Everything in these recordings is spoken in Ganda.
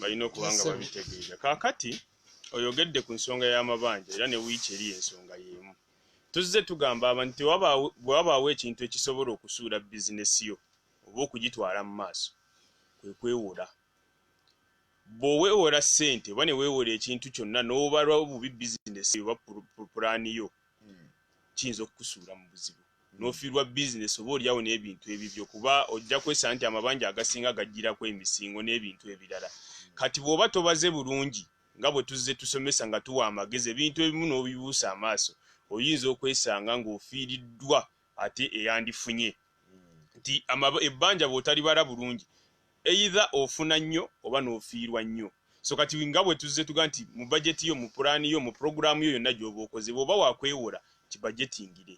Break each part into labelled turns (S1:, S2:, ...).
S1: balina okubanga babitegeeza. Kaakati oyogedde ku nsonga y'amabanja era ne wiiki eri ensonga y'emu. Tuzze tugamba abantu bwe wabaawo ekintu ekisobola okusuula bizinesi yo oba okugitwala mu maaso kwe kwewola. Bw'oweewola ssente oba ne weewola ekintu kyonna n'obalwa obubi bizinesi oba pulaani yo kiyinza okukusuula mu buzibu. N'ofiirwa bizinesi oba olyawo n'ebintu ebibyo kuba ojja kwesanga nti amabanja agasinga gajjirako emisingo n'ebintu ebirala. Kati bw'oba tobaze bulungi nga bwe tuzze tusomesa nga tuwa amagezi ebintu ebimu n'obibuusa amaaso oyinza okwesanga ng'ofiiriddwa ate eyandifunye. Nti ebbanja bw'otalibala bulungi either ofuna nnyo oba n'ofiirwa nnyo. So kati nga bwe tuzze tuga nti mu bajeti yo mu pulaani yo mu puroguraamu yo yonna gy'oba okoze bw'oba wakwewola kibajetingire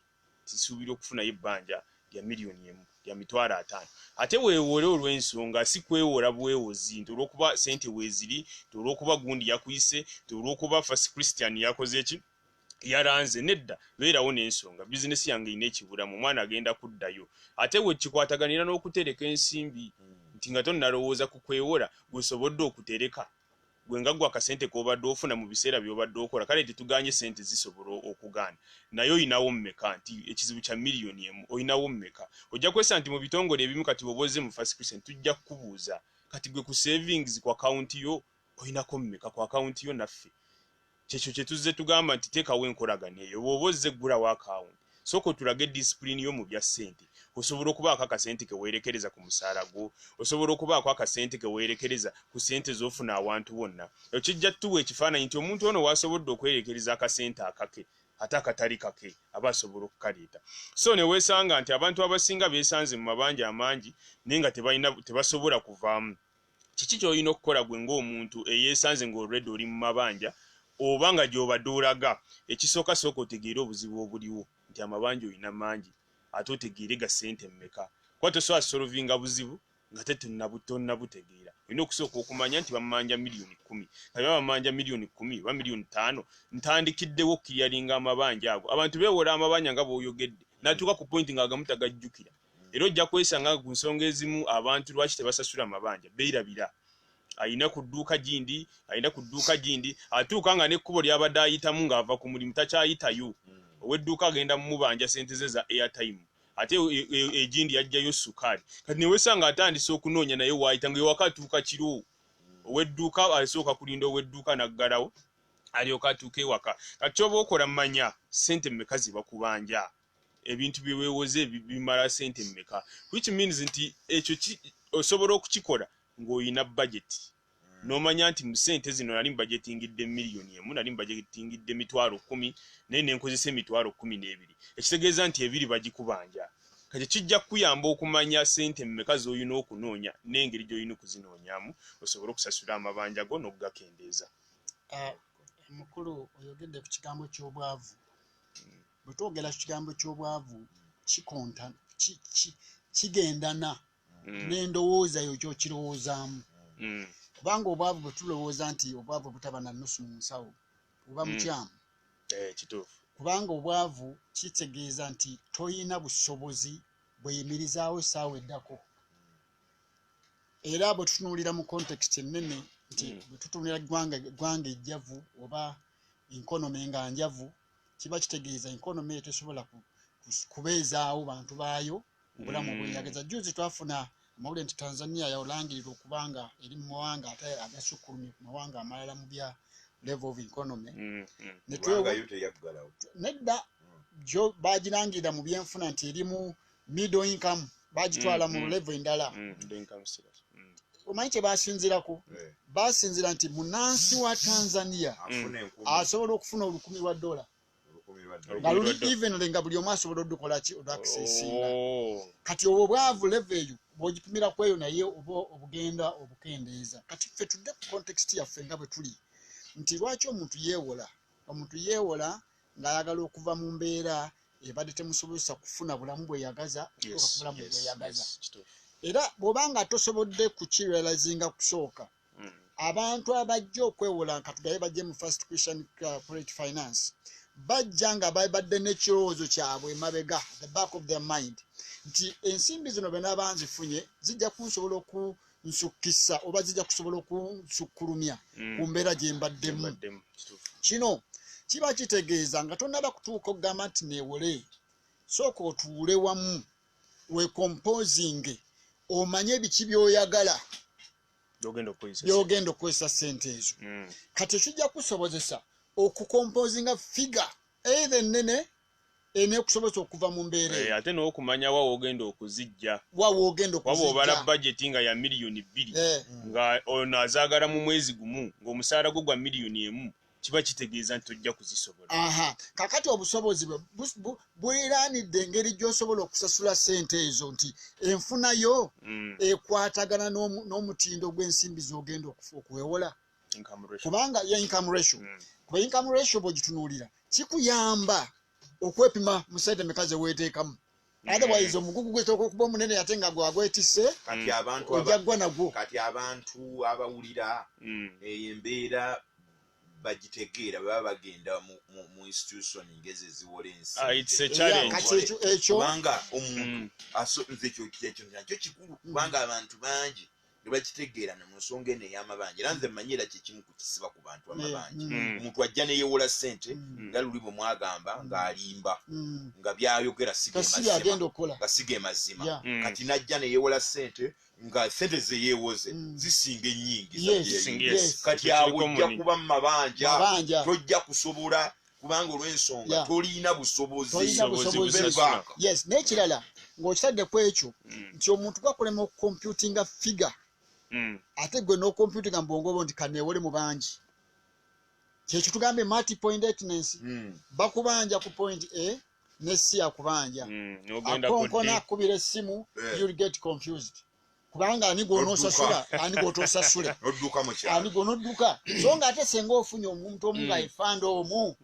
S1: tisuubira okufunayo ebbanja lya miliyoni emu lya mitwalo 5. Ate weewole olw'ensonga si kwewola bwewozi nti olw'okuba ssente weeziri olw'okuba gundi yakuyise olw'okuba First Christian yakoze eki yaranze nedda beerawo n'ensonga bizinesi yange ine ekibulamu omwana agenda kuddayo. Ate we kikwataganira n'okutereka ensimbi nti nga tonnalowooza ku kwewola gwesobodde okutereka gwe nga gwe akasente k'obadde ofuna mu biseera by'obadde okola kale tetuganye ssente zisobola okugaana naye oyinawo mmeka nti ekizibu kya miliyoni emu oyinawo mmeka. Ojja kwesa nti mu bitongole ebimu kati bw'oboze mu First Christian tujja kukubuuza kati gwe ku savings ku akaunti yo oyinako mmeka ku akaunti yo naffe. Kyekyo kye tuzze tugamba nti teekawo enkolagana eyo bw'oba ozze ggulawo akawunti sooka otulage disipulini yo mu bya ssente. Osobola okubaako akasente ke weerekereza ku musaala gwo, osobola okubaako akasente ke weerekereza ku ssente z'ofuna awantu wonna. Ekijja tuwa ekifaananyi nti omuntu ono waasobodde okwerekereza akasente akake ate akatali kake aba asobola okukaleeta. So ne weesanga nti abantu abasinga beesanze mu mabanja amangi naye nga tebasobola kuvaamu. Kiki ky'olina okukola gwe ng'omuntu eyeesanze ng'olredde oli mu mabanja oba nga gy'obadde olaga? Ekisooka sooka otegeere obuzibu obuliwo nti amabanja olina mangi ate otegeere ga ssente mmeka. Kuba tosobola solovinga buzibu nga tonnabutegeera. Olina okusooka okumanya nti bamanja miliyoni 10 kati bamanja miliyoni 10 oba miliyoni 5 ntandikiddewo okukiryalinga amabanja ago. Abantu beewola amabanja nga bw'oyogedde n'atuuka ku pointi ng'agamu tagajjukira. Era ojja kwesanga ku nsonga ezimu abantu lwaki tebasasula amabanja beerabira. Ayina ku dduuka gindi atuuka nga n'ekkubo ly'abadde ayitamu ng'ava ku mulimu takyayitayo. Ow'edduuka agenda mumubanja ssente ze za airtime ate egindi yajjayo sukaali. Kati ne weesanga atandise okunoonya naye waayita nga ewaka atuuka kiro. Ow'edduuka asooka kulinda ow'edduuka n'aggalawo alyoka atuuka ewaka. Kati ky'oba okola mmanya ssente mmeka ziba kubanja ebintu bye weewoze bimala ssente mmeka, which means nti ekyo osobola okukikola ng'oyina budget. N'omanya nti mu ssente zino nali mbajetingidde miliyoni emu nali mbajetingidde emitwalo 10 naye ne nkozesa emitwalo 12. Ekitegeeza nti ebiri bagikubanja. Kati kijja kuyamba okumanya ssente mmeka z'olina okunoonya n'engeri gy'olina okuzinoonyaamu osobola okusasula amabanja go n'okugakendeeza.
S2: Mukulu oyogedde ku kigambo ky'obwavu. Bwe twogera ku kigambo ky'obwavu kigendana n'endowooza yo gy'okirowoozaamu. Kubanga obwavu bwe tulowooza nti obwavu butaba na nnusu mu nsawo oba mukyamu.
S1: Kituufu.
S2: Kubanga obwavu kitegeeza nti toyina busobozi bweyimirizaawo essaawa eddako. Era bwe tutunuulira mu context ennene nti bwe tutunuulira ggwanga ejjavu oba enkonomi nga njavu kiba kitegeeza enkonomi eyo tesobola kubeezaawo bantu baayo obulamu obweyagaza. Juzi twafuna amawulire nti Tanzania yaolangirirwa okubanga eri mu mawanga ate agasukkulumye ku mawanga amalala mu bya level of economy. Nedda jo bagirangirira mu byenfuna nti eri mu middle income bagitwala mu level endala. Omanyi kye basinzirako? Basinzira nti munansi wa Tanzania asobola okufuna $10,000 nga luli even nga buli omu asobola odukola ki odakusesinga. Kati obwo bwavu level eyo bw'ogipimira kweyo naye oba obugenda obukendeeza. Kati ffe tudde ku context yaffe nga bwe tuli nti lwaki omuntu yeewola ng'ayagala okuva mu mbeera ebadde temusobozesa kufuna bulamu bweyagaza okutuuka ku bulamu bweyagaza. Era bw'obanga tosobodde kukirealizinga kusooka abantu abajja okwewola nka tugaye bajje mu First Christian Corporate Finance bajja nga babadde n'ekirowoozo kyabwe emabega the back of their mind nti ensimbi zino be naba nzifunye zijja kunsobola nsukisa oba zijja kusobola okunsukulumya ku mbeera gye mbaddemu. Kino kiba kitegeeza nga tonnaba kutuuka okugamba nti neewole, sooka otuule wamu wekompozinge omanye ebiki by'oyagala by'ogenda okukozesa ssente ezo. Kati ekijja kusobozesa okukompozinga figa either ennene enekusobozesa okuva mu mbeera eyo.
S1: Ate n'okumanya wa w'ogenda okuzijja.
S2: Wa w'ogenda okuzijja.
S1: Waba obala budget nga ya miliyoni 2 nga ono azaagala mu mwezi gumu ng'omusaala gwo gwa miliyoni 1 kiba kitegeeza nti tojja kuzisobola.
S2: Kakati obusobozi bweraanidde engeri gy'osobola okusasula ssente ezo nti enfunayo ekwatagana n'omutindo gw'ensimbi z'ogenda okuwewola. Kubanga ya income ratio. Kuba income ratio bw'ogitunuulira kikuyamba okwepima mu ssente mmeka ze weeteekamu. Otherwise omugugu gwetooka okuba omunene ate nga gwagwetisse ojja ggwa nagwo.
S3: Kati abantu abawulira embeera bagitegeera baba bagenda mu institution ngeze ziwola ensi.
S1: It's a challenge.
S3: Kubanga omuntu nze ekyo nakyo kikulu kubanga abantu bangi bakitegeera mu nsonga eno ey'amabanja era nze mmanyi era kyekimu ku kisiba ku bantu amabanja. Omuntu ajja neyewola ssente nga luli bwe mwagamba ng'alimba nga byayogera siga mazima kati najja neyewola ssente nga ssente ze yeewoze zisinga ennyingi. Kati awo ojja kuba mu mabanja tojja kusobola kubanga olw'ensonga tolina busobozi.
S2: N'ekirala ng'okitadde ku ekyo nti omuntu gwakulema okukomputinga figa ate gwe n'okomputinga mu bwongo bwo nti kaneewole mu bangi. Kyekyo tugambe multiple indefinitensi bakubanja ku point A ne C akubanja. Akonkona akubira essimu you'll get confused. Kubanga ani gw'onoosasula ani gw'otoosasule ani gw'onodduka. So nga ate senga ofunye omuntu omu nga efanda omu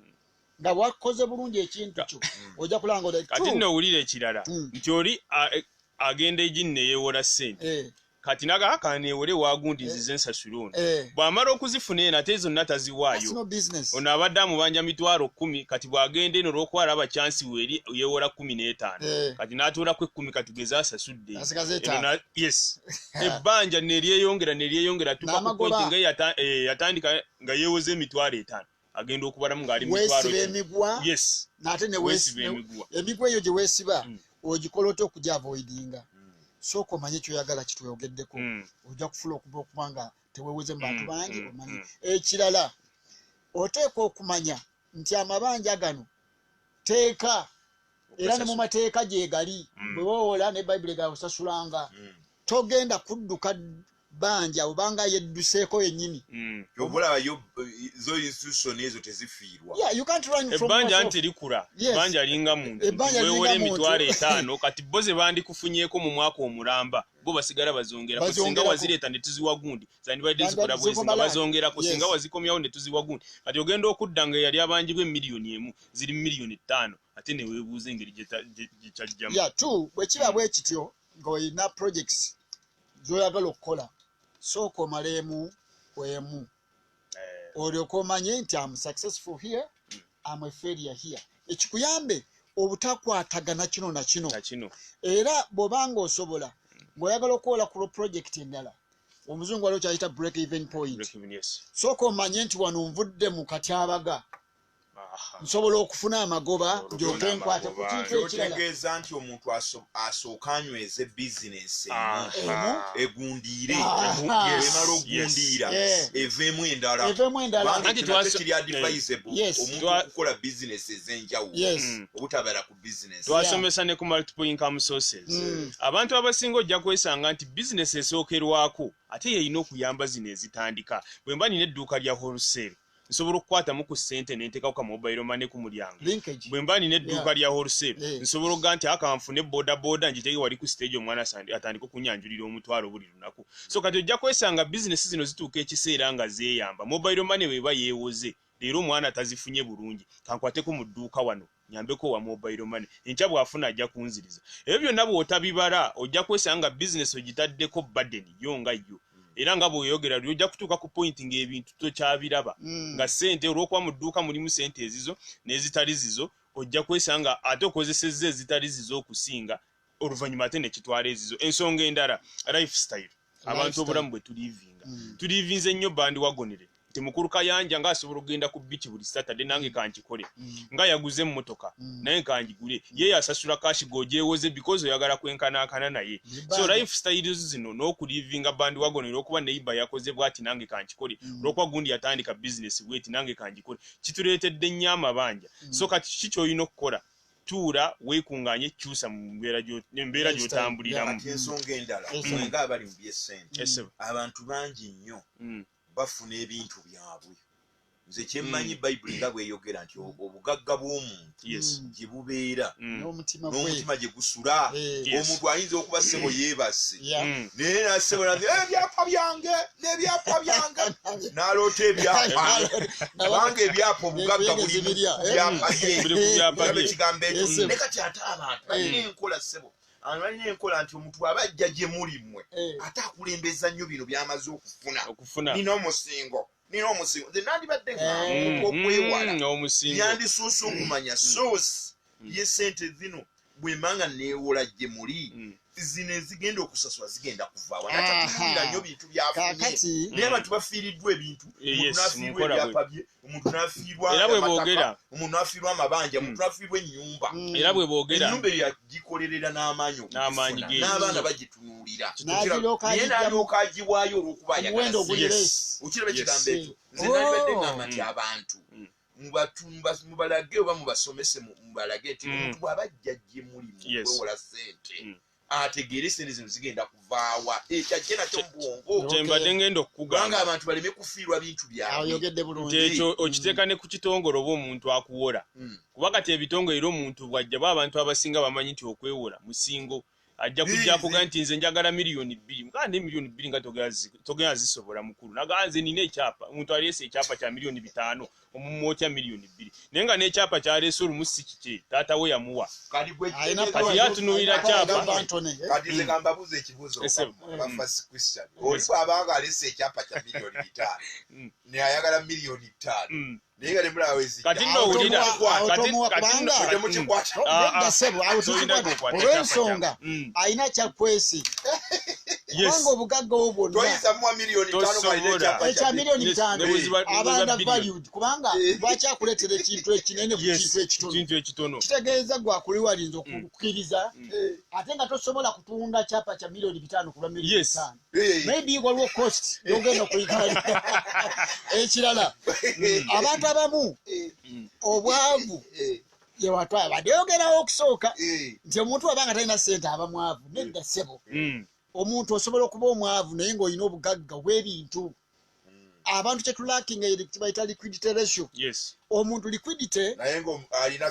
S2: nga wakoze bulungi ekintu kyo ojja kulanga
S1: kati nno owulira ekirala nti oli agenda eginne yeewola ssente kati naga kaneewole waagundi nzize nsasule ono bw'amala okuzifuna eno ate zonna taziwaayo ono abadde amubanja mitwalo 10 kati bw'agenda eno olw'okuba alaba chansi weeri yeewola 15 kati n'atuulako 10 katugeze asasudde yes ebbanja neryeyongera tuka ku pointi nga yatandika nga yeewoze emitwalo 5 agenda okubalamu ng'ali mitwalo
S2: yes n'ate emigwa eyo gye weesiba ogikola otya okujja avoidinga. Sooka omanye kyoyagala kitweyogeddeko ojja kufula okuba nga teweeweze mu bantu bangi omanyi. Ekirala oteeka okumanya nti amabanja gano teeka era ne mu mateeka gye gali bwe wowola ne bayibuli gawe osasulanga togenda kudduka banja obanga yedduseeko yennyini.
S3: Obulaba zo institution ezo tezifiirwa.
S1: Ebbanja nti likula ebbanja linga muntu weewola emitwalo 5 kati bo ze bandikufunyeeko mu mwaka omulamba bo basigala bazongera singa wazireeta ne tuziwa gundi zandibadde zikola bwezi nga bazongerako singa wazikomyawo ne tuziwa gundi kati ogenda okudda nga yali abanjibwa miliyoni 1 ziri miliyoni 5 ate ne weebuuza engeri gye kyajjamu.
S2: Bwe kiba bwe kityo ng'olina projects z'oyagala okukola sooka omaleemu kwemu olyoka omanye nti am successful here am a failure here. Ekikuyambe obutakwatagana kino na kino era bw'obanga osobola ng'oyagala okukola ku project endala omuzungu waliwo kyayita break even point. Sooka omanye nti wano nvudde mu katyabaga nsobola okufuna amagoba njoke nkwate ku kintu ekirala.
S3: Kitegeeza nti omuntu asooka anyweze bizinesi egundiire emala ogundiira eveemu endala kiri advisable omuntu okukola bizinesi ez'enjawulo obutabala ku bizinesi.
S1: Twasomesa ne ku multiple income sources. Abantu abasinga ojja kwesanga nti bizinesi esookerwako ate yeyina okuyamba zino ezitandika. Bwe mba nina edduuka lya wholesale nsobola okukwatamu ku ssente nenteekako ka mobile money ku mulyango. Bwe mba nina edduuka lya wholesale nsobola okuga nti akanfune bodaboda ngitege wali ku stage omwana atandika okunyanjulira omutwalo buli lunaku. So kati ojja kwesanga bizinesi zino zituuka ekiseera nga zeeyamba. Mobile money bweba yeewoze leero omwana tazifunye bulungi kankwateko mu dduuka wano nyambeko wa mobile money enkya bw'afuna ajja kunziriza. Ebyo byonna bw'otabibala ojja kwesanga bizinesi ogitaddeko burden yo nga yo. Era nga bw'oyogera ojja kutuuka ku point ng'ebintu tokyabiraba nga ssente olw'okuba mu dduuka mulimu ssente ezizo n'ezitali zizo ojja kwesanga ate okozesezza ezitali zizo okusinga oluvannyuma ate ne kitwala ezizo. Ensonga endala lifestyle abantu obulamu bwe tulivinze nnyo bandi wagonere nti mukulu Kayanja ng'asobola okugenda ku bici buli Saturday nange kankikole nga yaguze emmotoka naye kankigule ye yasasula kashi gojewoze because oyagala kwenkanankana naye so lifestyle zino n'okulivinga bandi wagonere okuba neighbor yakoze bwati nange kankikole olwokuba gundi yatandika business bweti nange kankikole kituleetedde nnyo amabanja so kati kiki ky'olina okukola tuura weekunganye kyusa mu mbeera gy'otambuliramu
S3: ensonga endala nga abali mu by'essente abantu bangi nnyo bafuna ebintu byabwe nze kyemmanyi bayibuli nga bweyogera nti obugagga bw'omuntu gye bubeera n'omutima gye gusula omuntu ayinza okuba ssebo yeebase naye nassebo ebyapa byange n'ebyapa byange n'aloota ebyapa kubanga ebyapa obugagga buli mu byapa bye ekigambo ekyo ne kati ate abantu balina enkola ssebo balina enkola nti omuntu aba ajja gye muli mmwe ate akulembeza nnyo bino by'amaze okufuna nina omusingo nze nandibadde ngaomuntu okwewala yandisuuse okumanya source y'essente zino bwemanga neewola gye muli zino ezigenda okusasula zigenda kuvaawa natatulira nnyo bintu byafunye naye abantu bafiiriddwa ebintu omuntu n'afiirwa ebyapa bye omuntu n'afiirwa amataka omuntu n'afiirwa amabanja omuntu n'afiirwa ennyumba
S1: era bwe boogera
S3: ennyumba eyo yagikolerera n'amaanyi okufuna n'abaana bagitunuulira naye n'alyoka agiwaayo olw'okuba ayagala okiraba ekigambo ekyo nze nalibadde ngamba nti abantu mubalage oba mubasomese mubalage nti omuntu bw'aba ajja gye muli mukwewola ssente ategeere sente zino zigenda kuvaawa ekyajje nakyo mu bwongo
S1: kyembadde ngenda okukugamba
S3: abantu baleme kufiirwa bintu byabwe
S1: nti ekyo okiteeka ne ku kitongole oba omuntu akuwola kuba kati ebitongole era omuntu bw'ajja abantu abasinga bamanyi nti okwewola musingo ajja kujja kuga nti nze njagala miliyoni 2 mukande miliyoni 2 nga togera zisobola mukulu naganze nina ekyapa omuntu alese ekyapa kya miliyoni 5 omumwotya miliyoni 2 naye nga n'ekyapa kyalese olumu si kike taata we yamuwa kati yatunuulira kyapa
S3: kati nze nga mbabuuza ekibuuzo bafasi question oli bw'abanga alese ekyapa kya miliyoni 5 ne ayagala miliyoni 5 naye nga temulawezi
S1: kati nowulira
S2: olw'ensonga alina kyakwesi kubanga obugagga obwo bwonna ekya miliyoni 5 abanda valued kubanga lwaki akuleetera ekintu ekinene ku kintu ekitono kitegeeza gwakuliwalinza okukkiriza ate nga tosobola kutunda kyapa kya miliyoni 5 kulwa miliyoni 5 maybe waliwo cost yogenda okuyitala ekirala abantu abamu obwavu yewatwala badyogerawo okusooka nti omuntu wabanga talina ssente aba mwavu nedda ssebo omuntu osobola okuba omwavu naye ng'olina obugagga bw'ebintu abantu kyetulakinga kibayita liquidity ratio omuntu liquidity alina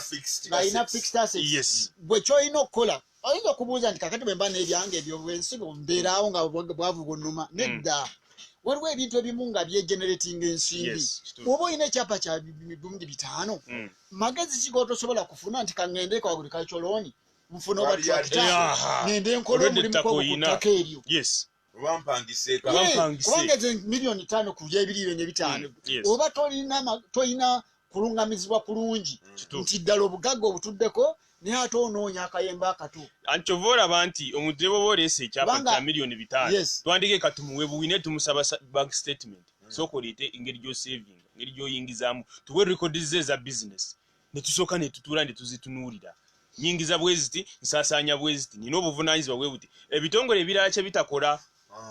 S2: fixed assets bwe kyolina okukola oyinza okubuuza nti kakati bwe mba n'ebyange ebyo bwensigo mbeeraawo nga bwavu bwonnuma nedda waliwo ebintu ebimu nga byegeneratinga ensimbi oba olina ekyapa kya 5,000 magezi kigotosobola kufuna nti kaŋŋende kwa agriculture loan nfuna oba tractor ngende nkola omulimu gw'okuttaka eryo kubanga ezo miliyoni 5 ku by'ebiriire ne 5 oba tolina kulungamizibwa kulungi nti ddala obugagga obutuddeko naye ate onoonya akayembe akato
S1: ankyova olaba nti omuntu ne bwoba oleese ekyapa kya miliyoni 5 twandike katumuwe buwine tumusaba bank statement sooka oleete engeri gy'osavinga engeri gy'oyingizaamu tuwe rekodize eza business ne tusooka ne tutuula ne tuzitunuulira nyingiza bweziti nsaasaanya bweziti nina obuvunaanyizibwa bwe buti ebitongole ebirala kye bitakola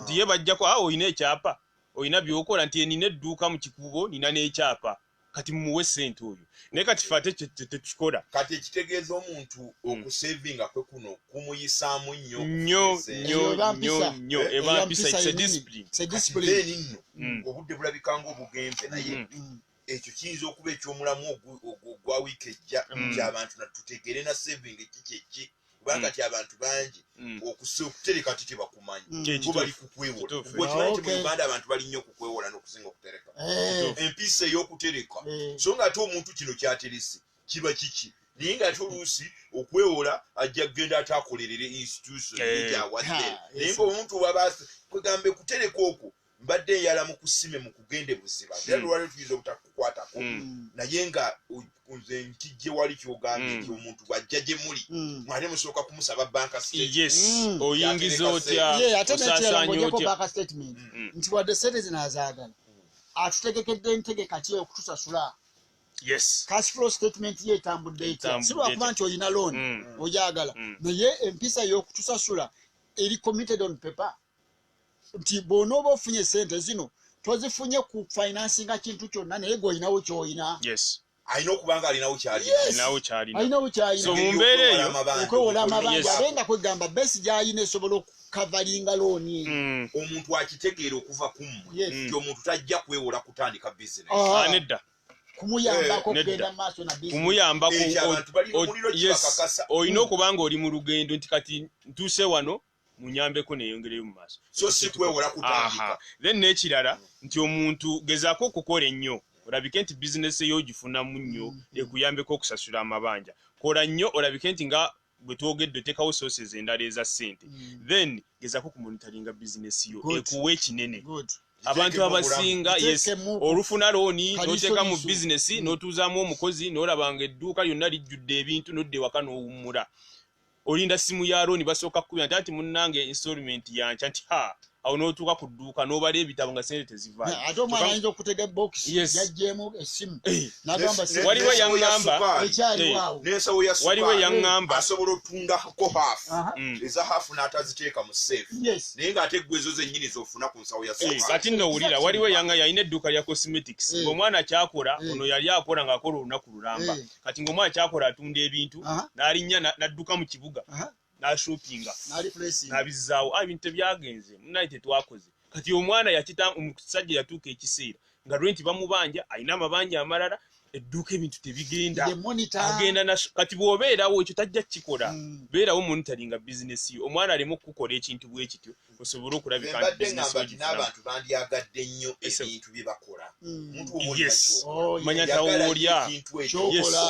S1: nti ye bajjako olina ekyapa olina byokola nti nina edduuka mu kikubo nina n'ekyapa kati mumuwe ssente oyo naye kati fe ate tekikola
S3: kati ekitegeeza omuntu okusavinga kwe kuno kumuyisaamu
S1: nnyo eba mpisa
S3: discipline nno obudde bulabika ng'obugenze naye ekyo kiyinza okuba eky'omulamu ogwa wiiki ejja ky'abantu natutegeere na saving ekiki kubanga ti abantu bangi okutereka ti tebakumanyi bo bali kukwewola okimanyi ti mu Uganda abantu bali nnyo okukwewola n'okusinga okutereka empisa ey'okutereka so nga ate omuntu kino kyaterese kiba kiki naye nga ate oluusi okwewola ajja kugenda ate akolerere institution egyawadde naye ngaomuntu kwegambe kutereka okwo mbadde eyala mu kusime mu kugende buziba era lwali tuyinza obutakukwatako naye nga nze nkijje wali kyogambye nti omuntu bw'ajja gye muli mwate musooka kumusaba banka
S1: oyingiza otya
S2: ate nekyeranga banka statement nti wadde sente zino azaagala atutegekedde entegeka ki okutusasula cash flow statement ye etambudde etya si lwakuba nti oyina loan ogyagala naye empisa y'okutusasula eri committed on paper nti bw'onooba ofunye sente zino tozifunye ku financinga kintu kyonna naye gweolinawo ky'olina
S3: alina okuba nga alinawo
S2: kyalina
S1: so mu mbeera eyo
S2: okwewola amabanja ate nga kwegamba besi gy'alina esobola okukavalinga looni
S3: omuntu akitegeera okuva kummwe nti omuntu tajja kwewola kutandika bizinesi
S1: nedda
S2: kumuyambako okugenda mu maaso na
S1: kumuyambako olina okuba nga oli mu lugendo nti kati ntuuse wano munyambeko neyongereyo mu maaso
S3: so si kwewola kutandika
S1: then n'ekirala nti omuntu gezaako okukola ennyo olabike nti bizinesi eyo ogifunamu nnyo ekuyambeko okusasula amabanja kola nnyo olabike nti nga bwe twogedde otekawo sources endala eza ssente then gezaako kumonitaringa bizinesi yo ekuwa ekinene abantu abasinga olufuna looni n'oteeka mu bizinesi n'otuuzaamu omukozi n'olabanga edduuka lyonna lijjudde ebintu n'odda ewaka n'owummula olinda simu ya looni basooka kukubira nti munnange installment yanca nti awo n'otuuka ku dduuka n'obala ebitabo nga sente tezivaayo
S2: ate omwana ayinza okutega bokisi yajjeemu essimu n'agamba
S1: waliwo yaŋŋamba
S3: n'ensawo ya
S1: waliwo yaŋŋamba
S3: asobola otundako haafu eza haafu n'ataziteeka mu seefu naye ng'ate ggwe ezo zennyini z'ofuna ku nsawo ya
S1: kati nowulira waliwo yaŋŋa yalina edduuka lya cosmetics ng'omwana kyakola ono yali akola ng'akola olunaku lulamba kati ng'omwana kyakola atunda ebintu n'alinnya n'adduka mu kibuga n'ashoppinga n'abizzaawo ebintu tebyagenze munaye tetwakoze kati omwana omusajja yatuuka ekiseera nga lwenti bamubanja alina amabanja amalala edduuka ebintu tebigenda agenda kati bw'obeerawo ekyo tajja kukikola beerawo monitoringa bizinesi yo omwana aleme okukola ekintu bwe kityo osobole okulabika nti bizinesi yo
S3: n'abantu bandyagadde nnyo ebintu bye bakola
S1: manya tawoolya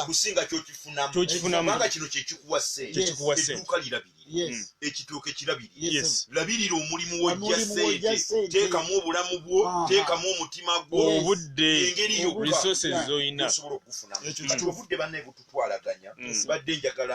S3: okusinga kyokifunamu kubanga kino kyekikuwa ssente edduuka lirabirira ekitooke kirabirira labirira omulimu wojja ssente teekamu obulamu bwo teekamu omutima gwo
S1: obudde
S3: engeri yokka
S1: resources zoyina
S3: osobola okufunamu kati obudde bannaye bututwalaganya badde njagala